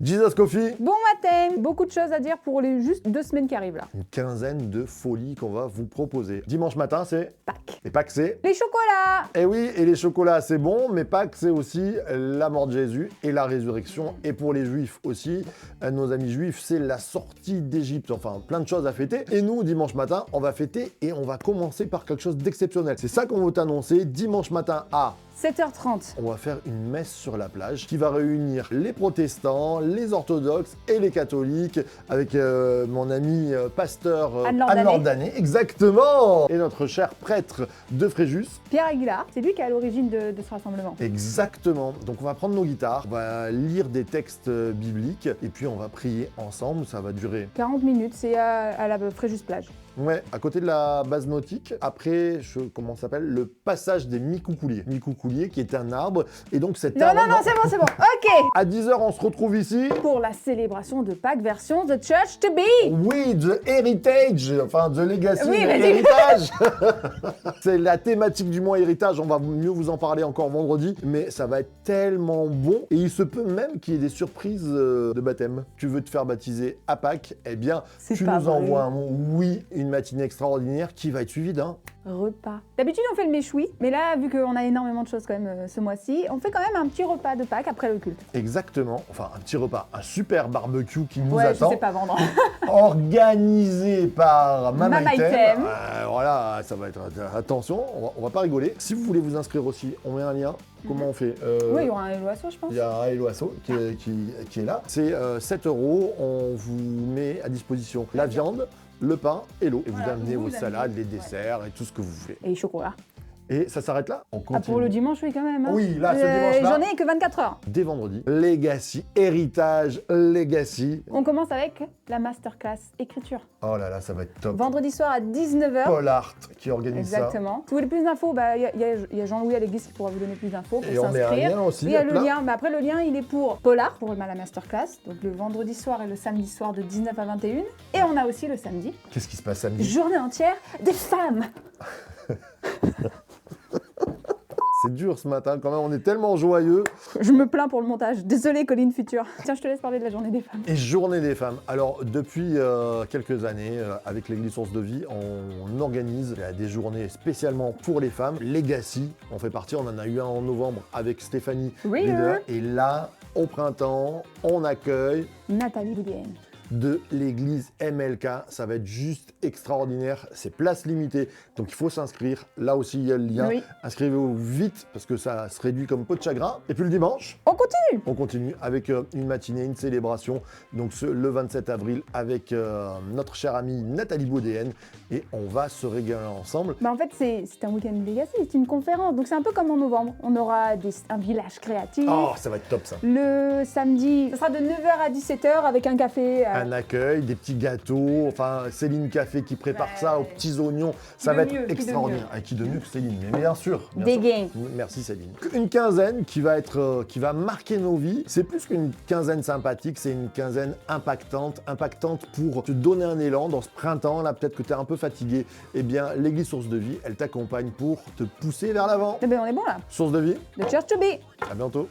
Jesus Coffee. Bon matin, beaucoup de choses à dire pour les juste 2 semaines qui arrivent là. Une quinzaine de folies qu'on va vous proposer. Dimanche matin, c'est Pâques. Et Pâques, c'est Les chocolats. Eh oui, et les chocolats, c'est bon, mais Pâques, c'est aussi la mort de Jésus et la résurrection. Et pour les Juifs aussi, nos amis juifs, c'est la sortie d'Égypte. Enfin, plein de choses à fêter. Et nous, dimanche matin, on va fêter et on va commencer par quelque chose d'exceptionnel. C'est ça qu'on veut t'annoncer. Dimanche matin à 7h30. on va faire une messe sur la plage qui va réunir les protestants, les orthodoxes et les catholiques avec mon ami pasteur Anne-Laure Danet, exactement, et notre cher prêtre de Fréjus. Pierre Aguilar, c'est lui qui est à l'origine de ce rassemblement. Exactement. Donc on va prendre nos guitares, on va lire des textes bibliques et puis on va prier ensemble. Ça va durer 40 minutes, c'est à la Fréjus plage. Ouais, à côté de la base nautique, après, comment ça s'appelle, le passage des micoucouliers. Micoucoulier qui est un arbre, et donc cet arbre... Non, c'est bon, ok. À 10h, on se retrouve ici. Pour la célébration de Pâques version The Church to Be. Oui, The Heritage, enfin The Legacy, Oui, the vas-y. Héritage. C'est la thématique du mois héritage, on va mieux vous en parler encore vendredi, mais ça va être tellement bon, et il se peut même qu'il y ait des surprises de baptême. Tu veux te faire baptiser à Pâques, eh bien, C'est tu pas nous vrai. envoies un mot, oui, une matinée extraordinaire qui va être suivie d'un... Repas. D'habitude, on fait le méchoui, mais là, vu qu'on a énormément de choses quand même ce mois-ci, on fait quand même un petit repas de Pâques après le culte. Exactement, enfin un petit repas, un super barbecue qui nous Ouais, attend. je sais pas vendre. Organisé par Mama Mama Item. Item. Voilà, ça va être... Attention, on va pas rigoler. Si vous voulez vous inscrire aussi, on met un lien. Comment on fait Oui, il y aura un Eloasso, je pense. Il y a Hello Asso qui est là. C'est 7 €. On vous met à disposition la viande, le pain et l'eau. Et vous Voilà, amenez vous vos amenez. salades, les desserts et tout ce que vous voulez. Et les chocolats. Et ça s'arrête là. On Ah, continue. pour le dimanche, oui, quand même. Hein. Oui, là, ce dimanche-là. J'en ai que 24 heures. Dès vendredi. Legacy, héritage, Legacy. On commence avec la masterclass écriture. Oh là là, ça va être top. Vendredi soir à 19h. Paul Art qui organise ça. Exactement. Si vous voulez plus d'infos, il y a Jean-Louis à l'église qui pourra vous donner plus d'infos pour Et on met un s'inscrire. lien aussi. Il y a hop le là. lien, mais après le lien il est pour Polar, pour la masterclass, donc le vendredi soir et le samedi soir de 19 à 21. Et on a aussi le samedi, Qu'est-ce qui se passe samedi? journée entière des femmes. C'est dur ce matin quand même, on est tellement joyeux. Je me plains pour le montage, désolé Colline Future. Tiens, je te laisse parler de la journée des femmes. Et journée des femmes. Alors depuis quelques années, avec l'Église Source de Vie, on organise des journées spécialement pour les femmes. Legacy, on fait partie, on en a eu un en novembre avec Stéphanie Oui, Leader. Et là, au printemps, on accueille Nathalie Boudienne. de l'église MLK. Ça va être juste extraordinaire. C'est place limitée, donc il faut s'inscrire. Là aussi, il y a le lien. Oui. Inscrivez-vous vite parce que ça se réduit comme peau de chagrin. Et puis le dimanche, On continue. on continue avec une matinée, une célébration. Donc le 27 avril avec notre chère amie Nathalie Baudéenne. Et on va se régaler ensemble. Bah en fait, c'est un week-end legacy, c'est une conférence. Donc c'est un peu comme en novembre. On aura un village créatif. Oh, ça va être top ça. Le samedi, ça sera de 9h à 17h avec un café. Un accueil, des petits gâteaux, enfin Céline Café qui prépare Ouais. ça aux petits oignons, ça de va mieux, être qui de extraordinaire. Et qui de mieux que Céline, mais bien sûr. bien Des sûr. gains. Merci Céline. Une quinzaine qui va marquer nos vies. C'est plus qu'une quinzaine sympathique, c'est une quinzaine impactante pour te donner un élan dans ce printemps. Là, peut-être que tu es un peu fatigué. Eh bien, l'Église Source de Vie, elle t'accompagne pour te pousser vers l'avant. Eh ben on est bon là. Source de Vie, The Church to Be. à bientôt.